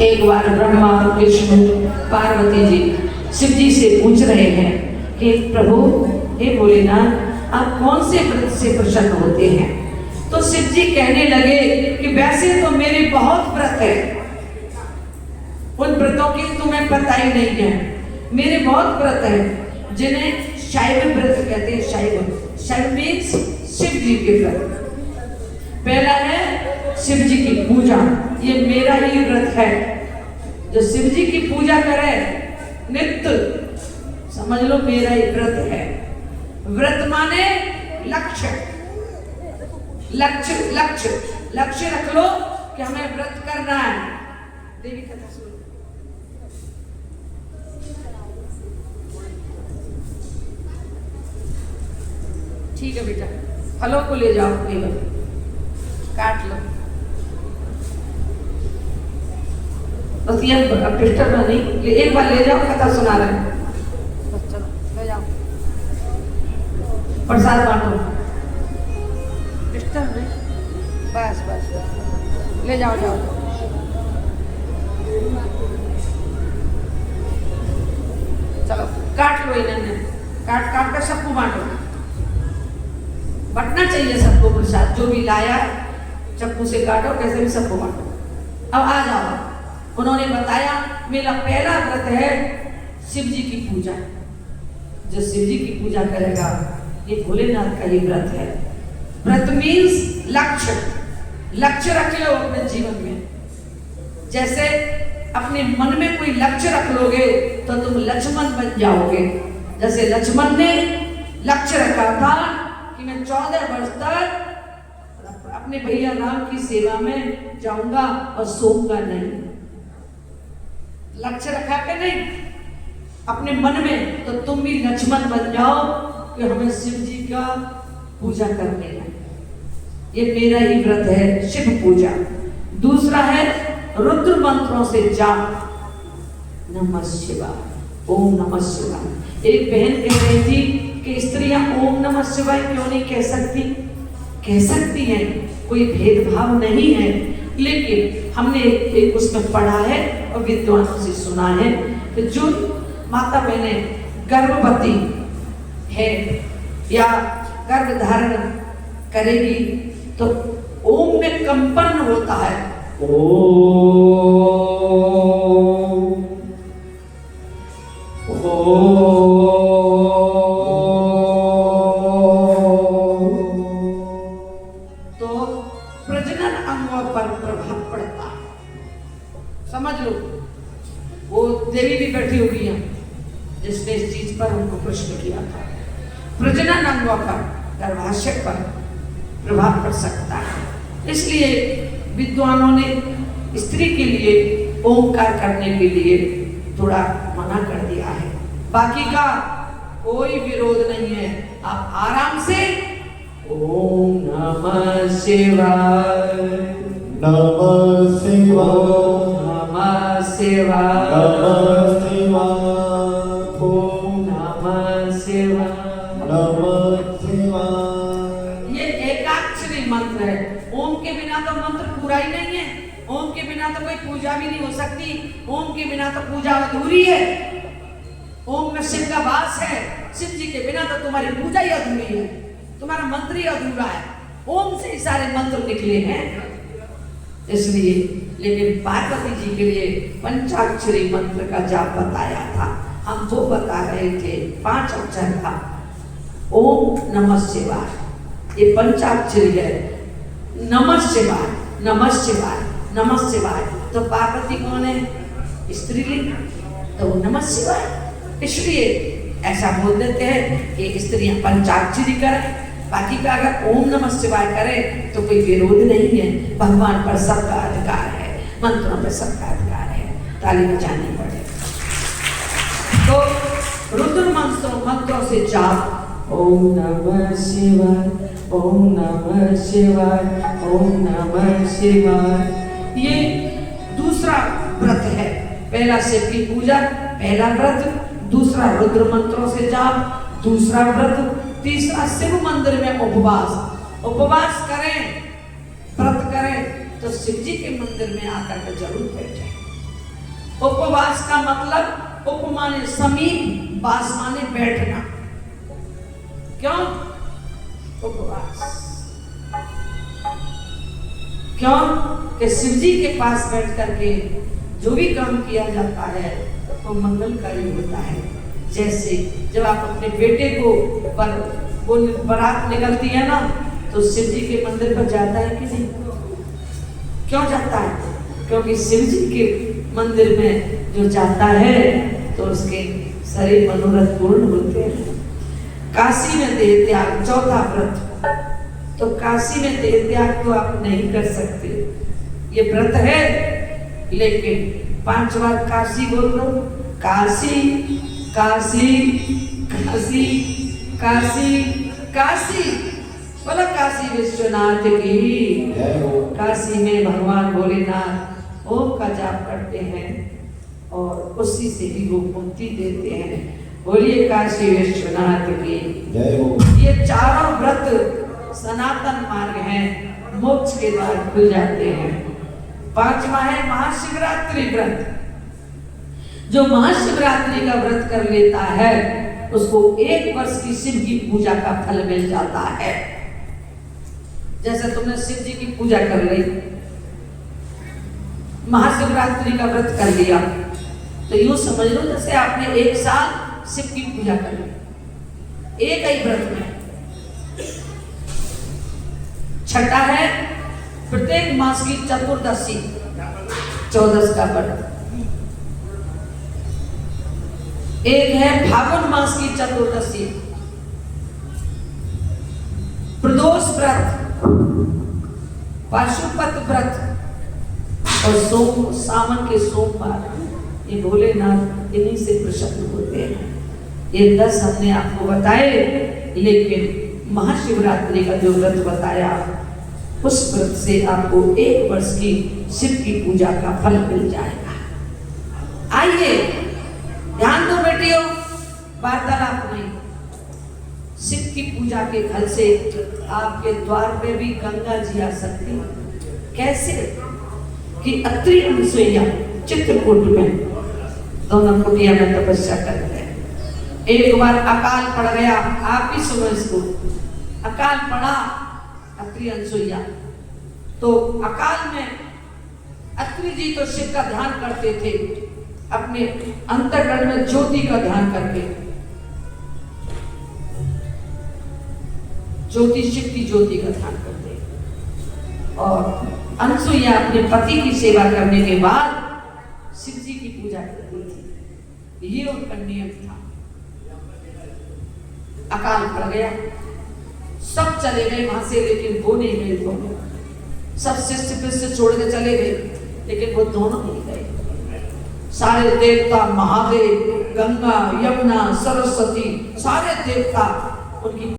एक बार ब्रह्मा विष्णु पार्वती जी शिव जी से पूछ रहे हैं कि प्रभु हे भोलेनाथ आप कौन से व्रत से प्रसन्न होते हैं। तो शिव जी कहने लगे कि वैसे तो मेरे बहुत व्रत है, उन व्रतों की तुम्हें पता ही नहीं है। मेरे बहुत व्रत है जिन्हें शैव व्रत कहते हैं। शैव मीन्स शिव जी के व्रत। पहला है शिव जी की पूजा, ये मेरा ही व्रत है। जो शिव जी की पूजा करे नित्य, समझ लो मेरा ही व्रत है। व्रत माने लक्ष्य, लक्ष्य लक्ष्य लक्ष्य रख लो कि हमें व्रत करना है। देवी कथा सुनो। ठीक है बेटा, फलों को ले जाओ, केवल काट लो। बस ये पिस्टल में नहीं, एक बार ले जाओ, कथा सुना रहे हैं। बस चलो ले जाओ, प्रसाद बांटो। पिस्टल नहीं, बस बस ले जाओ जाओ। चलो काट लो, इन्हें काट काट कर सबको बांटो। बंटना चाहिए सबको प्रसाद, जो भी लाया चक्कू से काटो, कैसे भी सबको बांटो। अब आ जाओ, उन्होंने बताया मेरा पहला व्रत है शिव जी की पूजा। जो शिव जी की पूजा करेगा ये भोलेनाथ का ही व्रत है। व्रत मीन्स लक्ष्य, लक्ष्य रख लो अपने जीवन में। जैसे अपने मन में कोई लक्ष्य रख लोगे तो तुम लक्ष्मण बन जाओगे। जैसे लक्ष्मण ने लक्ष्य रखा था कि मैं 14 वर्ष तक अपने भैया राम की सेवा में जाऊंगा और सोऊंगा नहीं। लक्ष्य रखा के नहीं अपने मन में, तो तुम भी लक्ष्मण बन जाओ कि हमें शिव जी का पूजा करने है। ये मेरा ही व्रत है, शिव पूजा। दूसरा है रुद्र मंत्रों से जाप, नमः शिवाय, ओम नमः शिवाय। एक बहन कह रही थी कि स्त्रियां ओम नमः शिवाय क्यों नहीं कह सकती। कह सकती हैं, कोई भेदभाव नहीं है, लेकिन हमने एक उसमें पढ़ा है और विद्वानों से सुना है कि जो माता बहने गर्भवती है या गर्भ धारण करेगी तो ओम में कंपन होता है। समझ लो, वो देवी भी बैठी होगी यहाँ जिसने इस चीज पर उनको प्रश्न किया था। प्रजनन अंगों पर, गर्भाशय पर प्रभाव पड़ सकता है। इसलिए विद्वानों ने स्त्री के लिए ओंकार करने के लिए थोड़ा मना कर दिया है। बाकी का कोई विरोध नहीं है। आप आराम से ओम नमः शिवाय, नमः शिवाय, नमः शिवाय, नमः शिवाय, ओम नमः शिवाय, नमः शिवाय। ये एकाक्षरी मंत्र है। ओम के बिना तो मंत्र पूरा ही नहीं है। ओम के बिना तो कोई पूजा भी नहीं हो सकती। ओम के बिना तो पूजा अधूरी है। ओम में शिव का वास है। शिव जी के बिना तो तुम्हारी पूजा ही अधूरी है, तुम्हारा मंत्र ही अधूरा है। ओम से ही सारे मंत्र निकले हैं। इसलिए लेकिन पार्वती जी के लिए पंचाक्षरी मंत्र का जाप बताया था। हम वो बता रहे थे 5 अक्षर का ओम नमः शिवाय। ये पंचाक्षरी है। नमः शिवाय, नमः शिवाय, नमः शिवाय। तो पार्वती कौन है? स्त्रीलिंग, तो नमः शिवाय। इसलिए ऐसा बोल देते हैं कि स्त्रियां पंचाक्षरी करें, बाकी का अगर ओम नमः शिवाय करे तो कोई विरोध नहीं है। भगवान पर सबका अधिकार है, मंत्रों पर सबका अधिकार है। ताली बजानी पड़े। तो रुद्र मंत्रों से जाप, ओम नमः शिवाय, ओम नमः शिवाय, ओम नमः शिवाय। ये दूसरा व्रत है। पहला शिव की पूजा, पहला व्रत। दूसरा रुद्र मंत्रों से जाप, दूसरा व्रत। तीसरा शिव मंदिर में उपवास। उपवास करें, व्रत करें तो शिव जी के मंदिर में आकर के जरूर बैठ जाए। उपवास का मतलब उप माने समीप, वास माने बैठना। क्यों उपवास? क्यों कि शिव जी के पास बैठ करके जो भी काम किया जाता है वो मंगलकारी होता है। जैसे जब आप अपने बेटे को वो बारात निकलती है ना, तो शिव जी के मंदिर पर जाता है कि नहीं? क्यों जाता है? क्योंकि शिव जी के मंदिर में जो जाता है तो उसके सारे मनोरथ पूर्ण होते हैं। काशी में देह त्याग, चौथा व्रत। तो काशी में देह त्याग तो आप नहीं कर सकते, ये व्रत है, लेकिन 5 बार काशी बोल दो। काशी काशी काशी काशी काशी, बोला काशी विश्वनाथ की। काशी में भगवान भोलेनाथ ओम का जाप करते हैं और उसी से ही वो मुक्ति देते हैं। बोलिए काशी विश्वनाथ की। ये चारों व्रत सनातन मार्ग हैं, मोक्ष के द्वार खुल जाते हैं। 5वां है महाशिवरात्रि व्रत। जो महाशिवरात्रि का व्रत कर लेता है उसको 1 वर्ष की शिव की पूजा का फल मिल जाता है। जैसे तुमने शिव जी की पूजा कर ली, महाशिवरात्रि का व्रत कर लिया, तो यूं समझ लो जैसे आपने 1 साल शिव की पूजा कर ली, एक ही व्रत में। छठा है प्रत्येक मास की चतुर्दशी, 14 का व्रत। एक है फागुन मास की चतुर्दशी, प्रदोष व्रत, पाशुपत व्रत और सावन के सोमवार। ये भोलेनाथ इन्हीं से प्रसन्न होते हैं। ये 10 हमने आपको बताए, लेकिन महाशिवरात्रि का जो व्रत बताया उस व्रत से आपको 1 वर्ष की शिव की पूजा का फल मिल जाएगा। आइए ध्यान दो बेटियों, वार्तालाप नहीं। शिव की पूजा के फल से आपके द्वार पे भी गंगा जी आ सकती है। कैसे? कि अत्रि अनुसुईया चित्रकूट में दोनों कुटिया में तपस्या करते हैं। एक बार अकाल पड़ गया, आप भी सुनो इसको। अकाल पड़ा अत्रि अनुसुईया, तो अकाल में अत्रि जी तो शिव का ध्यान करते थे, अपने अंतर्गण में ज्योति का ध्यान करके। ज्योति शिव की ज्योति का ध्यान करते, और अनुसुईया अपने पति की सेवा करने के बाद शिव जी की पूजा करती थी। ये उनका नियम था। अकाल पड़ गया, सब चले गए वहां से, लेकिन वो नहीं गए दोनों। सब शिष्य फिर से छोड़ के चले गए, लेकिन वो दोनों नहीं गए। सारे देवता, महादेव, गंगा, यमुना, सरस्वती, सारे देवता उनकी